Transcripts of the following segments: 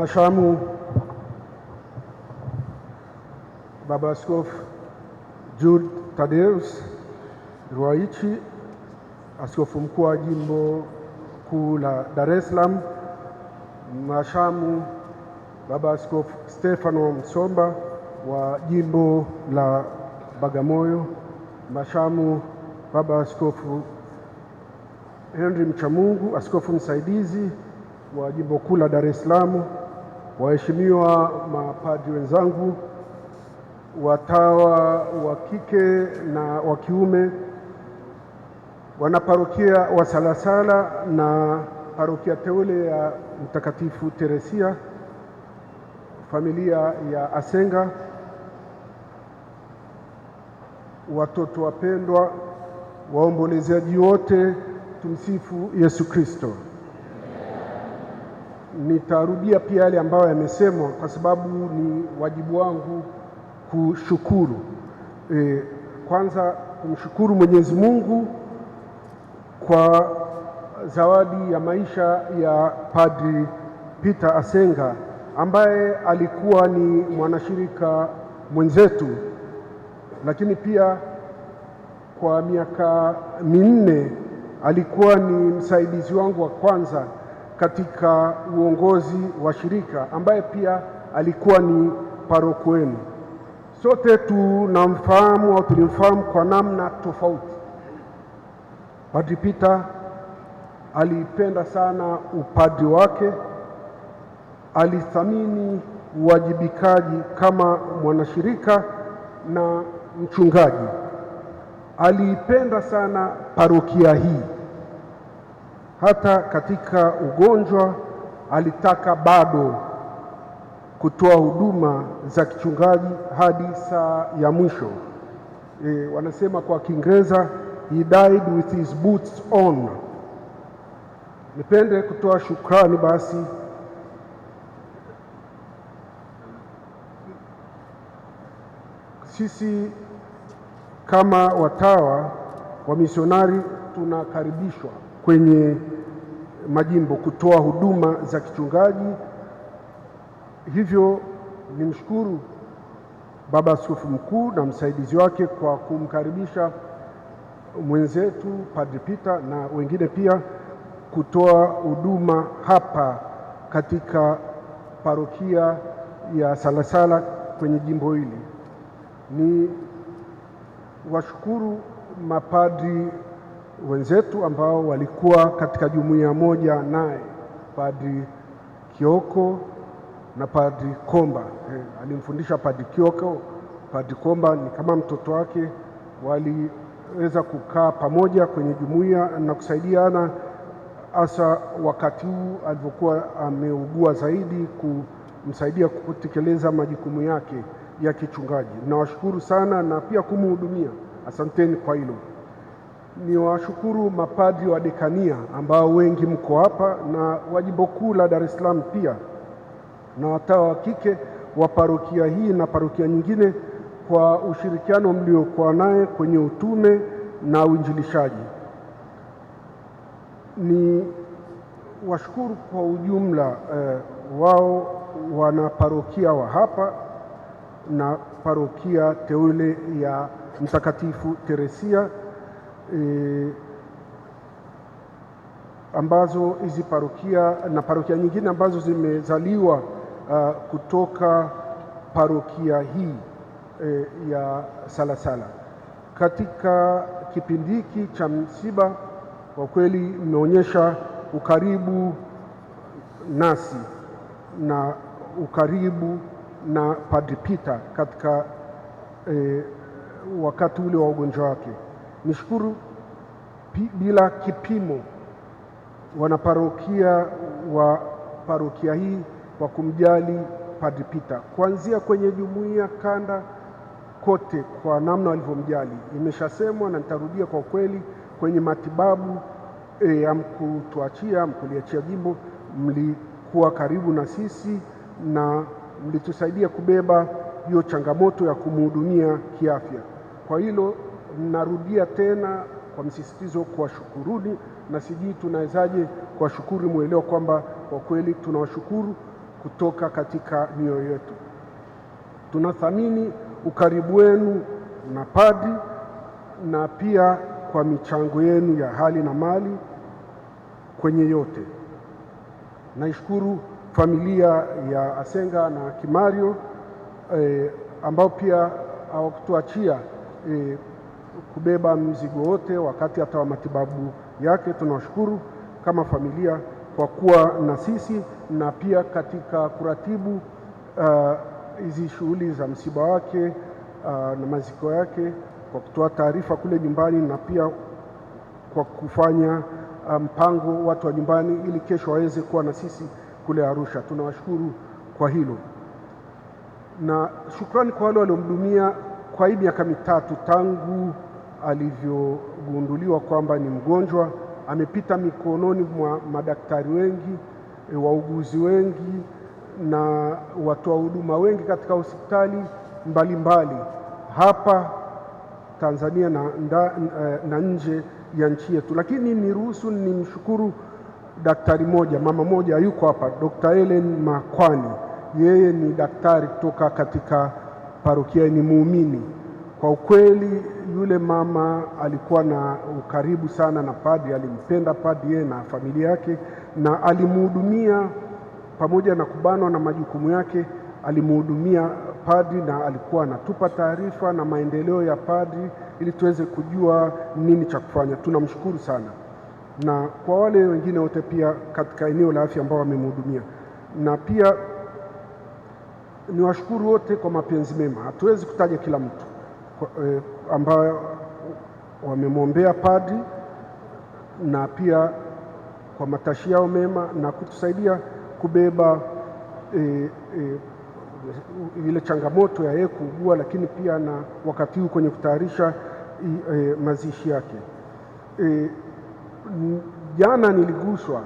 Mhashamu Baba Askofu Jude Thaddeus Ruwaichi, Askofu Mkuu wa Jimbo Kuu la Dar es Salaam, Mhashamu Baba Askofu Stefano Msomba wa Jimbo la Bagamoyo, Mhashamu Baba Askofu Henry Mchamungu, Askofu Msaidizi wa Jimbo Kuu la Dar es Salaam, waheshimiwa mapadri wenzangu, watawa wa kike na wa kiume, wanaparokia wa Salasala na parokia teule ya Mtakatifu Teresia, familia ya Asenga, watoto wapendwa, waombolezaji wote, tumsifu Yesu Kristo. Nitarudia pia yale ambayo yamesemwa kwa sababu ni wajibu wangu kushukuru. Kwanza kumshukuru Mwenyezi Mungu kwa zawadi ya maisha ya Padri Peter Asenga ambaye alikuwa ni mwanashirika mwenzetu, lakini pia kwa miaka minne alikuwa ni msaidizi wangu wa kwanza katika uongozi wa shirika, ambaye pia alikuwa ni paroko wenu. Sote tunamfahamu au tulimfahamu kwa namna tofauti. Padri Peter alipenda sana upadri wake, alithamini uwajibikaji kama mwanashirika na mchungaji. Aliipenda sana parokia hii. Hata katika ugonjwa alitaka bado kutoa huduma za kichungaji hadi saa ya mwisho. Wanasema kwa Kiingereza, he died with his boots on. Nipende kutoa shukrani basi sisi kama watawa wa misionari tunakaribishwa kwenye majimbo kutoa huduma za kichungaji. Hivyo nimshukuru Baba Askofu Mkuu na msaidizi wake kwa kumkaribisha mwenzetu Padri Peter na wengine pia kutoa huduma hapa katika parokia ya Salasala kwenye jimbo hili. Ni washukuru mapadri wenzetu ambao walikuwa katika jumuiya moja naye, Padri Kioko na Padri Komba. Alimfundisha Padri Kioko, Padri Komba ni kama mtoto wake. Waliweza kukaa pamoja kwenye jumuiya na kusaidiana, hasa wakati huu alipokuwa ameugua zaidi, kumsaidia kutekeleza majukumu yake ya kichungaji. Nawashukuru sana na pia kumhudumia. Asanteni kwa hilo. Niwashukuru mapadri wa dekania ambao wengi mko hapa na wa Jimbo Kuu la Dar es Salaam pia, na watawa wa kike wa parokia hii na parokia nyingine kwa ushirikiano mliokuwa naye kwenye utume na uinjilishaji. Ni washukuru kwa ujumla wao wana parokia wa hapa na parokia teule ya Mtakatifu Teresia, ambazo hizi parokia na parokia nyingine ambazo zimezaliwa kutoka parokia hii ya Salasala. Katika kipindi hiki cha msiba, kwa kweli mmeonyesha ukaribu nasi na ukaribu na Padri Peter katika wakati ule wa ugonjwa wake. Nishukuru bila kipimo wanaparokia wa parokia hii kwa kumjali Padri Peter, kuanzia kwenye jumuiya kanda kote, kwa namna walivyomjali. Imeshasemwa na nitarudia, kwa kweli kwenye matibabu hamkutuachia, mkuliachia jimbo, mlikuwa karibu na sisi na mlitusaidia kubeba hiyo changamoto ya kumhudumia kiafya. Kwa hilo narudia tena kwa msisitizo kuwashukuruni, na sijui tunawezaje kuwashukuru. Muelewa kwamba kwa kweli tunawashukuru kutoka katika mioyo yetu. Tunathamini ukaribu wenu na padri na pia kwa michango yenu ya hali na mali kwenye yote. Naishukuru familia ya Asenga na Kimario ambao pia hawakutuachia kubeba mzigo wote wakati hata wa matibabu yake. Tunawashukuru kama familia kwa kuwa na sisi na pia katika kuratibu hizi shughuli za msiba wake na maziko yake, kwa kutoa taarifa kule nyumbani na pia kwa kufanya mpango watu wa nyumbani ili kesho waweze kuwa na sisi kule Arusha. Tunawashukuru kwa hilo, na shukrani kwa wale waliomhudumia kwa hii miaka mitatu tangu alivyogunduliwa kwamba ni mgonjwa. Amepita mikononi mwa madaktari wengi, wauguzi wengi na watoa huduma wengi katika hospitali mbalimbali hapa Tanzania na nje ya nchi yetu. Lakini niruhusu nimshukuru daktari mama moja yuko hapa, Dr. Helen Makwani. Yeye ni daktari kutoka katika parokia, ni muumini. Kwa ukweli yule mama alikuwa na ukaribu sana na padri, alimpenda padri yeye na familia yake, na alimhudumia pamoja na kubanwa na majukumu yake, alimhudumia padri na alikuwa anatupa taarifa na maendeleo ya padri ili tuweze kujua nini cha kufanya. Tunamshukuru sana, na kwa wale wengine wote pia katika eneo la afya ambao wamemhudumia, na pia niwashukuru wote kwa mapenzi mema. Hatuwezi kutaja kila mtu ambao wamemwombea padri na pia kwa matashi yao mema na kutusaidia kubeba ile changamoto ya yeye kuugua, lakini pia na wakati huu kwenye kutayarisha mazishi yake. Jana niliguswa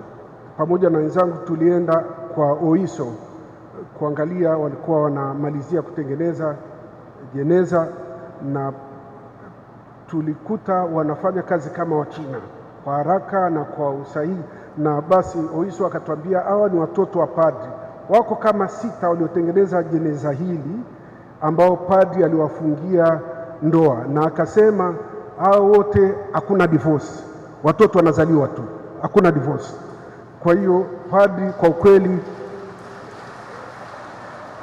pamoja na wenzangu, tulienda kwa Oiso kuangalia, walikuwa wanamalizia kutengeneza jeneza na tulikuta wanafanya kazi kama Wachina kwa haraka na kwa usahihi, na basi Oiso akatuambia hawa ni watoto wa padri, wako kama 6 waliotengeneza jeneza hili ambao padri aliwafungia ndoa, na akasema hao wote hakuna divorce, watoto wanazaliwa tu, hakuna divorce. Kwa hiyo padri kwa ukweli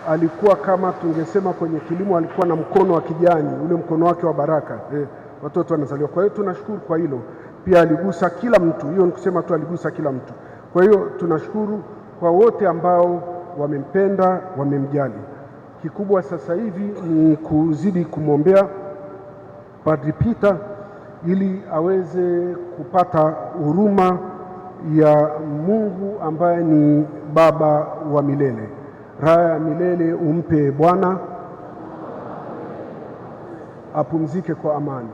alikuwa kama tungesema kwenye kilimo, alikuwa na mkono wa kijani, ule mkono wake wa baraka, watoto wanazaliwa. Kwa hiyo tunashukuru kwa hilo. Pia aligusa kila mtu, hiyo ni kusema tu aligusa kila mtu. Kwa hiyo tunashukuru kwa wote ambao wamempenda, wamemjali. Kikubwa sasa hivi ni kuzidi kumwombea Padri Peter ili aweze kupata huruma ya Mungu ambaye ni Baba wa milele. Raha ya milele umpe Bwana, apumzike kwa amani.